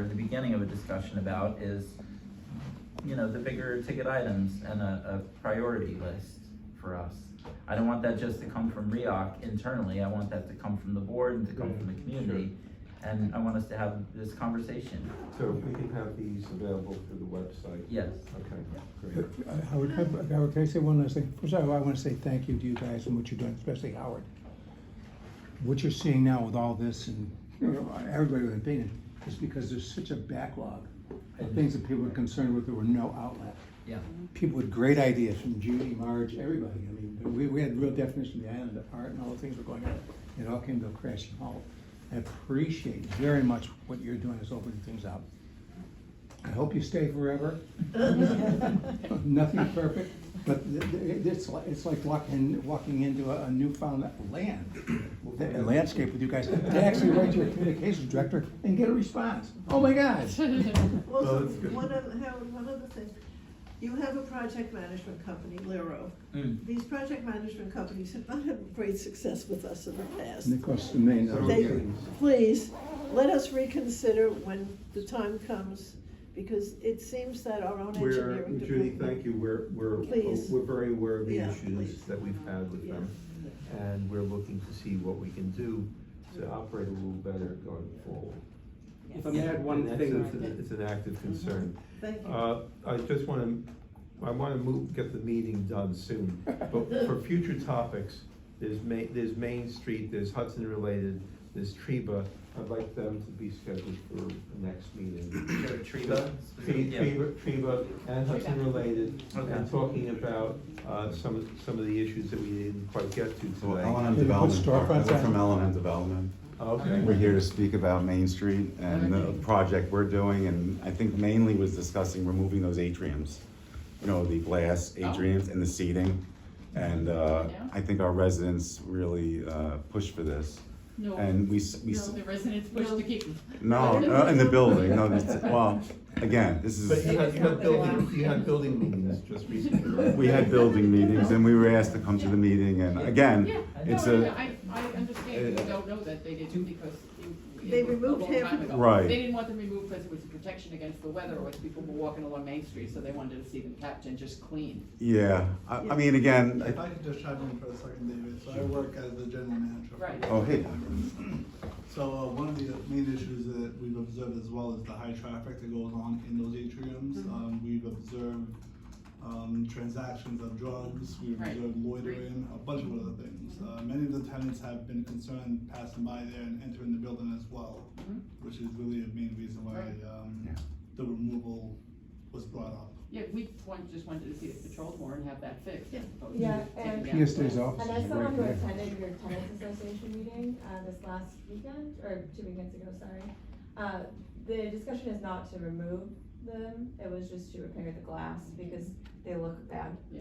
in the beginning of a discussion about is, the bigger ticket items and a priority list for us. I don't want that just to come from RIOC internally. I want that to come from the board and to come from the community. And I want us to have this conversation. So we can have these available through the website? Yes. Okay, Yeah. great. Howard, can I say one last thing? First of all, I want to say thank you to you guys and what you're doing, especially Howard. What you're seeing now with all this and everybody with an opinion is because there's such a backlog of things that people are concerned with. There were no outlet. Yeah. People with great ideas from Judy, Marge, everybody. I mean, we had real definition of the island of art and all the things were going on. It all came to a crashing halt. I appreciate very much what you're doing is opening things up. I hope you stay forever. Nothing's perfect, but it's like walking into a newfound landscape with you guys. To actually write to a communications director and get a response. Oh my gosh. Also, one other thing. You have a project management company, Lero. These project management companies have not had great success with us in the past. And it costs $1 million. Please, let us reconsider when the time comes, because it seems that our own engineering Judy, department. thank you, we're very aware of the issues that we've had with them. And we're looking to see what we can do to operate a little better going forward. If I may add one thing. It's an active concern. Thank you. I just I want to get the meeting done soon, but for future topics, there's Main Street, there's Hudson related, there's Treba. I'd like them to be scheduled for the next meeting. Treba? Treba and Hudson related, Okay. and talking about some of the issues that we didn't quite get to So today. L&M Maybe put Development, storefronts we're on. from L&M Development. Okay. We're here to speak about Main Street and the project we're doing, and I think mainly was discussing removing those atriums. The glass atriums and the seating. And I think our residents really pushed for this. No, And we the residents pushed to keep them. no, in the building, well, again, this But is, you had building meetings just recently, right? we had building meetings and we were asked to come to the meeting, and again, Yeah, it's no, a, I understand, we don't know that they didn't because They removed him. time ago. Right. They didn't want them removed because it was a protection against the weather, or people were walking along Main Street, so they wanted to see them kept and just clean. yeah, I mean, again, If I could just chime in for a second, David, so I work as the general manager. Right. oh, hey, So one of the main issues that we've observed as well is the high traffic that goes on in those atriums. We've observed transactions of drugs, we've Right. observed loitering, a bunch of other things. Many of the tenants have been concerned passing by there and entering the building as well, which is really a main reason why Right. the removal was brought up. Yeah, we just wanted to see it patrolled more and have that fixed. as opposed to Yeah, taking and- down Yes, the there's glass. offices And as right someone who there. attended your tenants association meeting, this last weekend, or 2 weekends ago, sorry, the discussion is not to remove them, it was just to repair the glass, because they look bad. Yeah.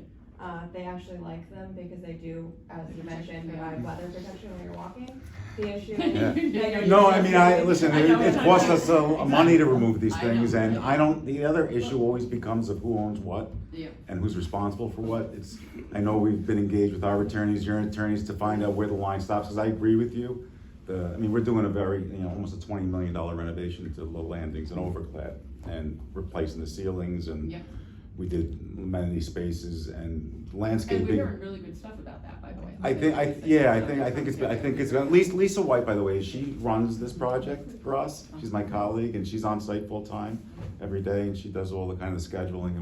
They actually like them because they do, as you mentioned, provide weather protection when you're walking. The issue is. Yeah. No, I mean, listen, it costs us money to remove these things, and the other issue always becomes of who owns what Yeah. and who's responsible for what. I know we've been engaged with our attorneys, your attorneys, to find out where the line stops, because I agree with you. We're doing a very, almost a $20 million renovation to the landings and overclad, and replacing the ceilings, and Yeah. we did amenity spaces and And we're landscaping. hearing really good stuff about that, by the way. I think it's Lisa White, by the way, she runs this project for us. She's my colleague, and she's on site full time every day, and she does all the kind of scheduling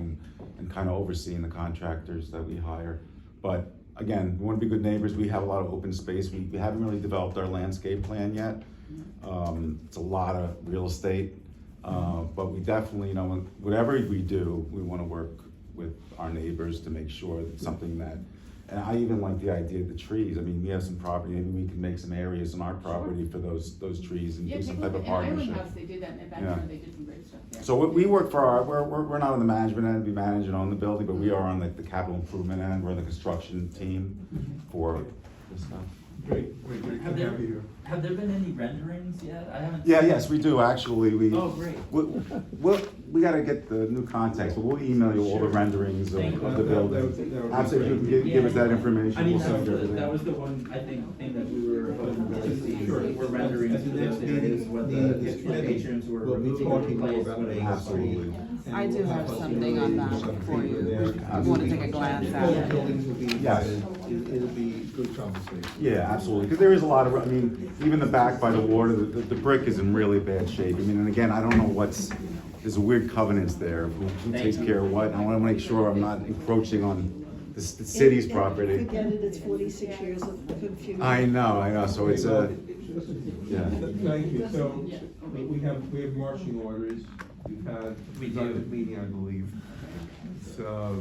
and kind of overseeing the contractors that we hire. But again, we want to be good neighbors. We have a lot of open space. We haven't really developed our landscape plan yet. It's a lot of real estate, but we definitely, whatever we do, we want to work with our neighbors to make sure that something that, and I even like the idea of the trees. I mean, we have some property, maybe we can make some areas on our property for those trees and Yeah, do take some a type look of at Island partnership. House, they did that in that Yeah. backyard, they did some great stuff there. So we work for we're not on the management end, we manage and own the building, but we are on the capital improvement end, we're the construction team for this stuff. Great, good Have to there, have you here. have there been any renderings yet? I haven't. Yeah, seen- yes, we do, actually, Oh, great. we gotta get the new context, but we'll email you all the renderings Thank you. of the building. That would be Absolutely, you great. can give us that information, I mean, we'll that was send you the, everything. that was the one, I think, thing that we were hoping to see, Sure. were renderings At for the next those areas, meeting, what the the committee patrons were will be removing or talking more replaced, about what it Main was. Absolutely. And I do we'll have us something on that some for you. people there. You wanna take a glance at All it? the buildings will be Yes. invited. It'll be good conversation. Yeah, absolutely, because there is a lot of, I mean, even the back by the water, the brick is in really bad shape. I mean, and again, I don't know there's a weird covenants there, who takes care of what, and I wanna make sure I'm not encroaching on the city's And property. Forget it, it's 46 years of confusion. I know, so it's a, yeah. Thank you, so we have marching orders, we've had a We do. productive meeting, I believe. So,